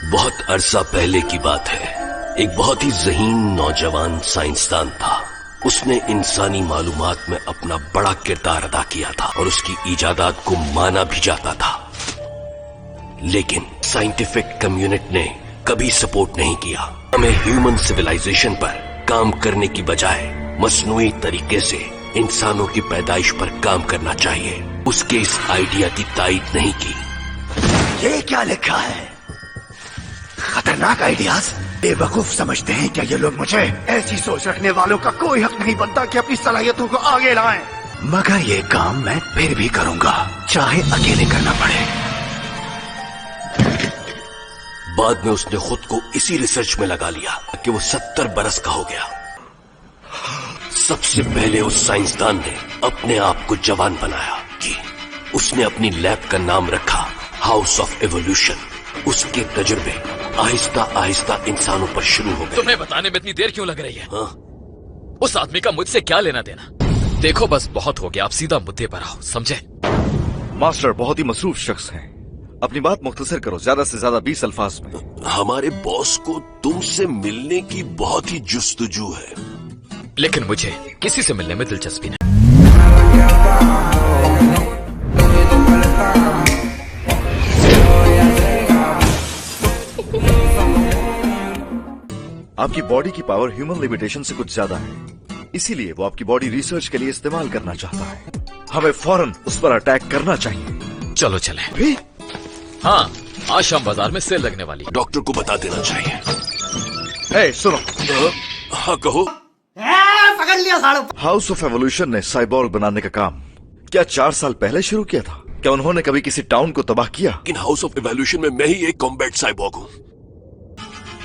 बहुत अरसा पहले की बात है। एक बहुत ही ज़हीन नौजवान साइंसदान था। उसने इंसानी मालूमात में अपना बड़ा किरदार अदा किया था और उसकी इजादात को माना भी जाता था। लेकिन साइंटिफिक कम्युनिटी ने कभी सपोर्ट नहीं किया। हमें ह्यूमन सिविलाइजेशन पर काम करने की बजाय मसनूई तरीके से इंसानों की पैदाइश पर काम करना चाहिए। उसके इस आइडिया की तायीद नहीं की। ये क्या लिखा है? खतरनाक आइडियाज। बेवकूफ समझते हैं क्या ये लोग मुझे? ऐसी सोच रखने वालों का कोई हक नहीं बनता कि अपनी सलाहियतों को आगे लाएं। मगर ये काम मैं फिर भी करूंगा, चाहे अकेले करना पड़े। बाद में उसने खुद को इसी रिसर्च में लगा लिया कि वो 70 बरस का हो गया। सबसे पहले उस साइंसदान ने अपने आप को जवान बनाया कि उसने अपनी लैब का नाम रखा हाउस ऑफ एवोल्यूशन। उसके तजुर्बे आहिस्ता आहिस्ता इंसानों पर शुरू हो गए। तुम्हें बताने में इतनी देर क्यों लग रही है? हाँ? उस आदमी का मुझसे क्या लेना देना? देखो बस बहुत हो गया, आप सीधा मुद्दे पर आओ, समझे? मास्टर बहुत ही मसरूफ शख्स हैं। अपनी बात मुख्तसर करो, ज्यादा से ज्यादा 20 अल्फाज में। हमारे बॉस को तुमसे मिलने की बहुत ही जुस्तजू है, लेकिन मुझे किसी से मिलने में दिलचस्पी नहीं। आपकी बॉडी की पावर ह्यूमन लिमिटेशन से कुछ ज्यादा है, इसीलिए वो आपकी बॉडी रिसर्च के लिए इस्तेमाल करना चाहता है। हमें फौरन उस पर अटैक करना चाहिए। चलो चले। भी? हाँ, आज शाम बाजार में सेल लगने वाली। डॉक्टर को बता देना चाहिए। सुनो। हाँ कहो। पकड़ लिया साड़ू। हाउस ऑफ एवोल्यूशन ने साइबॉर्ग बनाने का काम क्या 4 साल पहले शुरू किया था? क्या उन्होंने कभी किसी टाउन को तबाह किया? लेकिन हाउस ऑफ एवोल्यूशन में मैं ही एक कॉम्बैट साइबॉर्ग हूँ।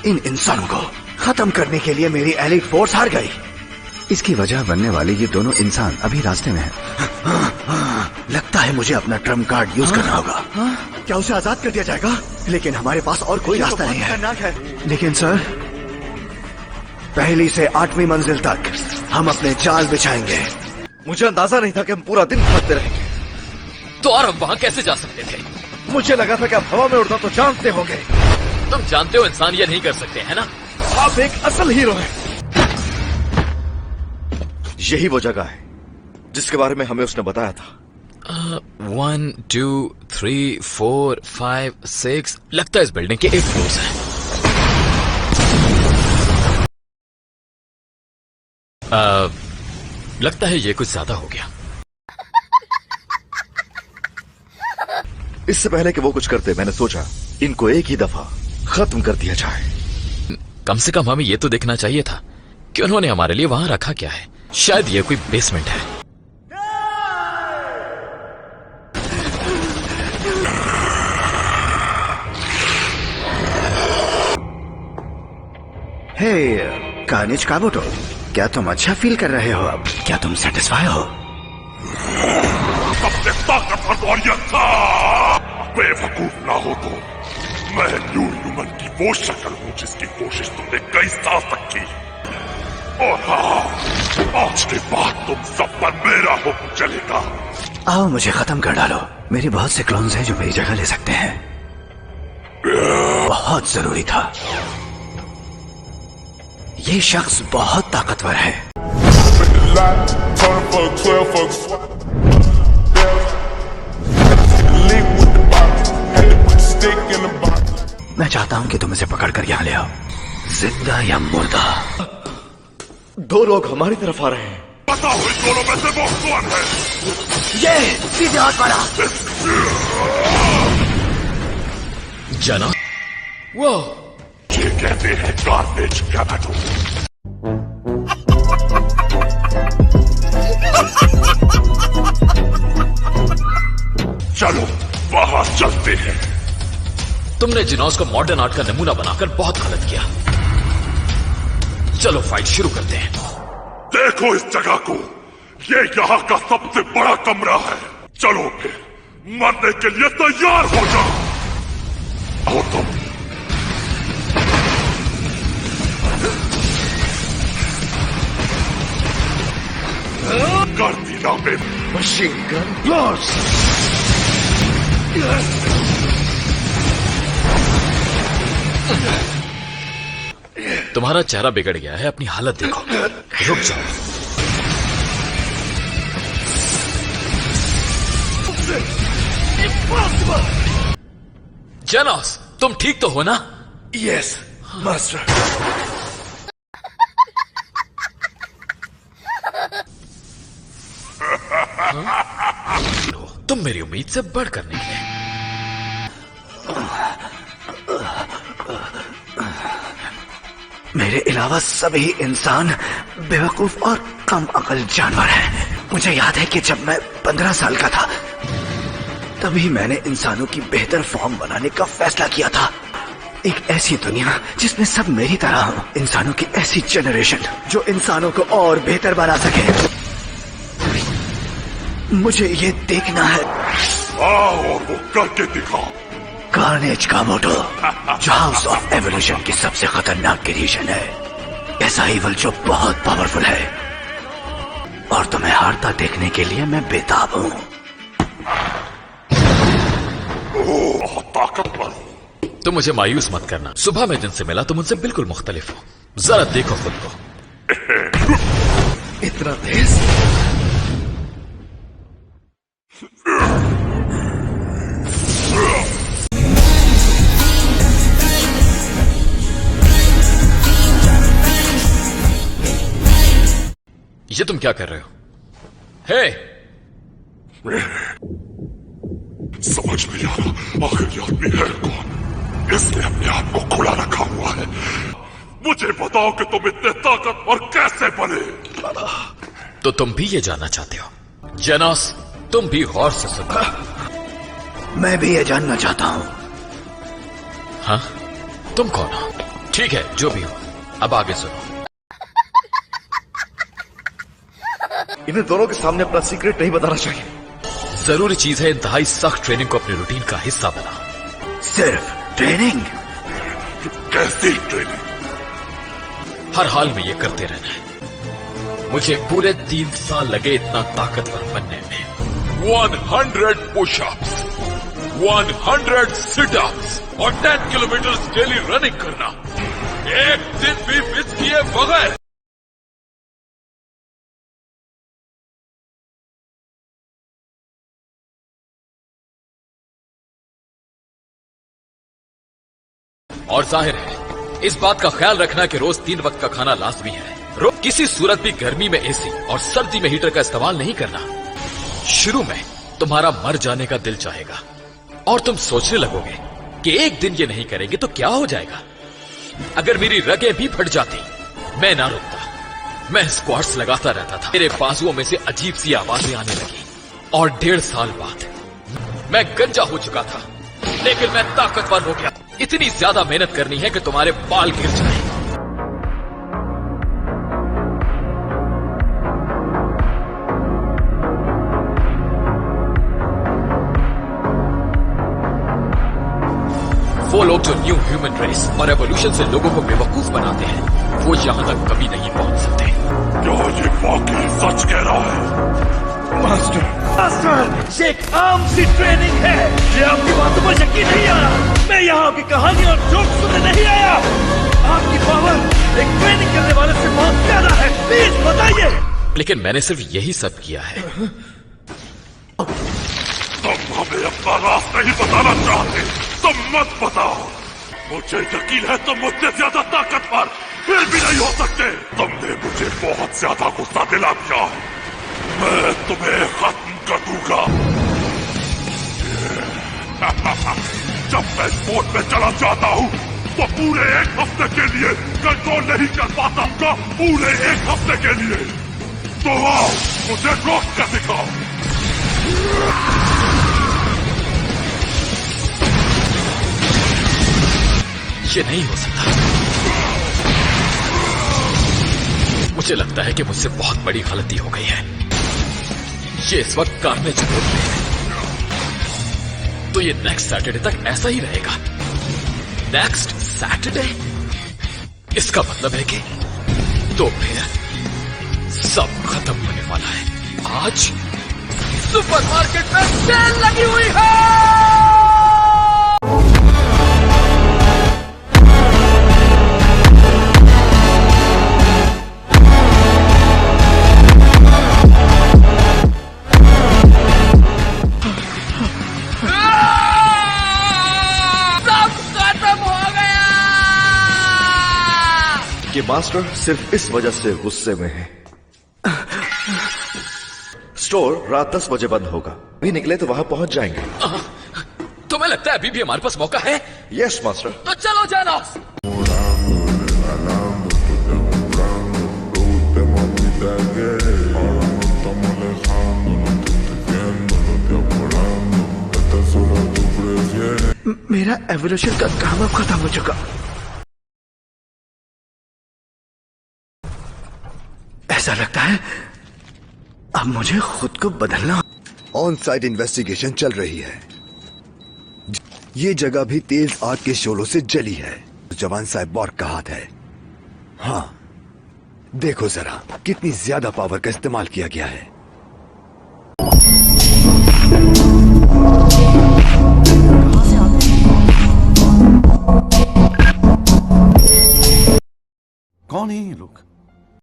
इन इंसानों को खत्म करने के लिए मेरी एलीट फोर्स हार गई। इसकी वजह बनने वाले ये दोनों इंसान अभी रास्ते में हैं। लगता है मुझे अपना ट्रम्प कार्ड यूज करना होगा। क्या उसे आजाद कर दिया जाएगा? लेकिन हमारे पास और कोई रास्ता नहीं है। लेकिन सर, पहली से 8वीं मंजिल तक हम अपने जाल बिछाएंगे। मुझे अंदाजा नहीं था कि हम पूरा दिन भागते रहेंगे। तो और हम वहाँ कैसे जा सकते थे? मुझे लगा था कि आप हवा में उड़ना तो जानते होंगे। तुम जानते हो इंसान ये नहीं कर सकते, है ना? आप एक असल हीरो हैं। यही वो जगह है जिसके बारे में हमें उसने बताया था। 1 2 3 4 5 6 लगता है इस बिल्डिंग के 8 फ्लोर्स हैं। लगता है ये कुछ ज्यादा हो गया। इससे पहले कि वो कुछ करते, मैंने सोचा इनको एक ही दफा खत्म कर दिया जाए। कम से कम हमें ये तो देखना चाहिए था कि उन्होंने हमारे लिए वहां रखा क्या है। शायद ये कोई बेसमेंट है। हे कार्नेज काबुटो, क्या तुम अच्छा फील कर रहे हो अब? क्या तुम सेटिस्फाई हो? सबसे ताकतवर वॉरियर था। बेवकूफ ना हो तो मैं न्यू ह्यूमन की वो शक्ल हूँ जिसकी कोशिश तुमने कई साल तक की। और हाँ, आज के बाद तुम सब पर मेरा हुक्म चलेगा। आओ मुझे खत्म कर डालो। मेरे बहुत से क्लोन्स हैं जो मेरी जगह ले सकते हैं। बहुत जरूरी था। ये शख्स बहुत ताकतवर है। मैं चाहता हूं कि तुम इसे पकड़कर यहां ले आओ, जिंदा या मुर्दा। 2 लोग हमारी तरफ आ रहे हैं। बताओ इन दोनों में से वो कौन है? ये सीधे हाथ मारा। जाना वो ये कहते हैं कार्नेज काबुटो। चलो वहां चलते हैं। तुमने जिनोस को मॉडर्न आर्ट का नमूना बनाकर बहुत गलत किया। चलो फाइट शुरू करते हैं। देखो इस जगह को, ये यहाँ का सबसे बड़ा कमरा है। चलो फिर मरने के लिए तैयार हो जाओ। और तुम कर दी ना मशीन गन ब्लास्ट। तुम्हारा चेहरा बिगड़ गया है, अपनी हालत देखो। रुक जाओ। जेनोस, तुम ठीक तो हो ना? Yes master. तुम मेरी उम्मीद से बढ़कर निकले। मेरे अलावा सभी इंसान बेवकूफ और कम अकल जानवर हैं। मुझे याद है कि जब मैं 15 साल का था तभी मैंने इंसानों की बेहतर फॉर्म बनाने का फैसला किया था। एक ऐसी दुनिया जिसमें सब मेरी तरह हो, इंसानों की ऐसी जनरेशन जो इंसानों को और बेहतर बना सके। मुझे ये देखना है। आओ और वो करके दिखाओ। कार्नेज का मोटो जो हाउस ऑफ एवोल्यूशन की सबसे खतरनाक क्रिएशन है, ऐसा इवल जो बहुत पावरफुल है, और तुम्हें हारता देखने के लिए मैं बेताब हूँ। बहुत ताकतवर हो। तुम मुझे मायूस मत करना। सुबह मैं जिनसे मिला तुम उनसे बिल्कुल मुख्तलिफ हो। जरा देखो खुद को। इतना तेज? ये तुम क्या कर रहे हो? हे! समझ नहीं आ रहा आखिर ये आदमी है कौन। इसने अपने आप को खुला रखा हुआ है। मुझे बताओ कि तुम इतने ताकतवर कैसे बने। तो तुम भी ये जानना चाहते हो? जेनोस, तुम भी गौर से सुनो। मैं भी ये जानना चाहता हूँ। हाँ? तुम कौन हो? ठीक है, जो भी हो, अब आगे सुनो। इन्हें दोनों के सामने अपना सीक्रेट नहीं बताना चाहिए। जरूरी चीज है इंतहाई सख्त ट्रेनिंग को अपनी रूटीन का हिस्सा बना। सिर्फ ट्रेनिंग? कैसी ट्रेनिंग? हर हाल में ये करते रहना है। मुझे पूरे 3 साल लगे इतना ताकतवर बनने में। 100 पुशअप्स, 100 सिटअप्स और 10 किलोमीटर डेली रनिंग करना, एक दिन भी मिस किए बगैर। और जाहिर है इस बात का ख्याल रखना कि रोज 3 वक्त का खाना लाजमी है। रोज किसी सूरत भी गर्मी में एसी और सर्दी में हीटर का इस्तेमाल नहीं करना। शुरू में तुम्हारा मर जाने का दिल चाहेगा और तुम सोचने लगोगे कि एक दिन ये नहीं करेंगे तो क्या हो जाएगा। अगर मेरी रगें भी फट जाती मैं ना रुकता। मैं स्क्वाट्स लगाता रहता था। मेरे बाजुओं में से अजीब सी आवाजें आने लगी और 1.5 साल बाद मैं गंजा हो चुका था, लेकिन मैं ताकतवर हो गया। इतनी ज्यादा मेहनत करनी है कि तुम्हारे बाल गिर जाएं। वो लोग जो न्यू ह्यूमन रेस और एवोल्यूशन से लोगों को बेवकूफ बनाते हैं, वो यहां तक कभी नहीं पहुंच सकते। क्या ये वाकई सच कह रहा है? मास्टर, ये एक आम सी ट्रेनिंग है। ये आपकी बातों पर यकीन नहीं आ रहा। मैं यहाँ आपकी कहानी और जोक सुनने नहीं आया। आपकी पावर एक ट्रेनिंग करने वाले से बहुत ज्यादा है। प्लीज बताइए। लेकिन मैंने सिर्फ यही सब किया है। तुम हमें अपना राज नहीं बताना चाहते, तुम मत बताओ। मुझे यकीन है तुम मुझसे ज्यादा ताकतवर फिर भी नहीं हो सकते। तुमने मुझे बहुत ज्यादा गुस्सा दिला दिया है। मैं तुम्हें खत्म कर दूंगा। जब मैं स्पोर्ट में चला जाता हूँ तो पूरे 1 हफ्ते के लिए कंट्रोल नहीं कर पाता हूँ। पूरे 1 हफ्ते के लिए। तो आओ मुझे रोक कर दिखाओ। ये नहीं हो सकता। मुझे लगता है कि मुझसे बहुत बड़ी गलती हो गई है। ये इस वक्त कार्नेज मोड में है, तो ये नेक्स्ट सैटरडे तक ऐसा ही रहेगा। Next Saturday? इसका मतलब है कि तो फिर सब खत्म होने वाला है। आज सुपरमार्केट में सेल लगी हुई है। कि मास्टर सिर्फ इस वजह से गुस्से में है। स्टोर रात 10 बजे बंद होगा, भी निकले तो वहां पहुंच जाएंगे। तुम्हें लगता है अभी भी हमारे पास मौका है? Yes master. तो चलो जानोस। मेरा एवोल्यूशन का काम अब खत्म हो चुका। ऐसा लगता है अब मुझे खुद को बदलना। ऑन साइट इन्वेस्टिगेशन चल रही है। ये जगह भी तेज आग के शोलों से जली है। जवान साइबॉर्ग का हाथ है। हाँ, देखो जरा कितनी ज्यादा पावर का इस्तेमाल किया गया है। कौन है ये लोग?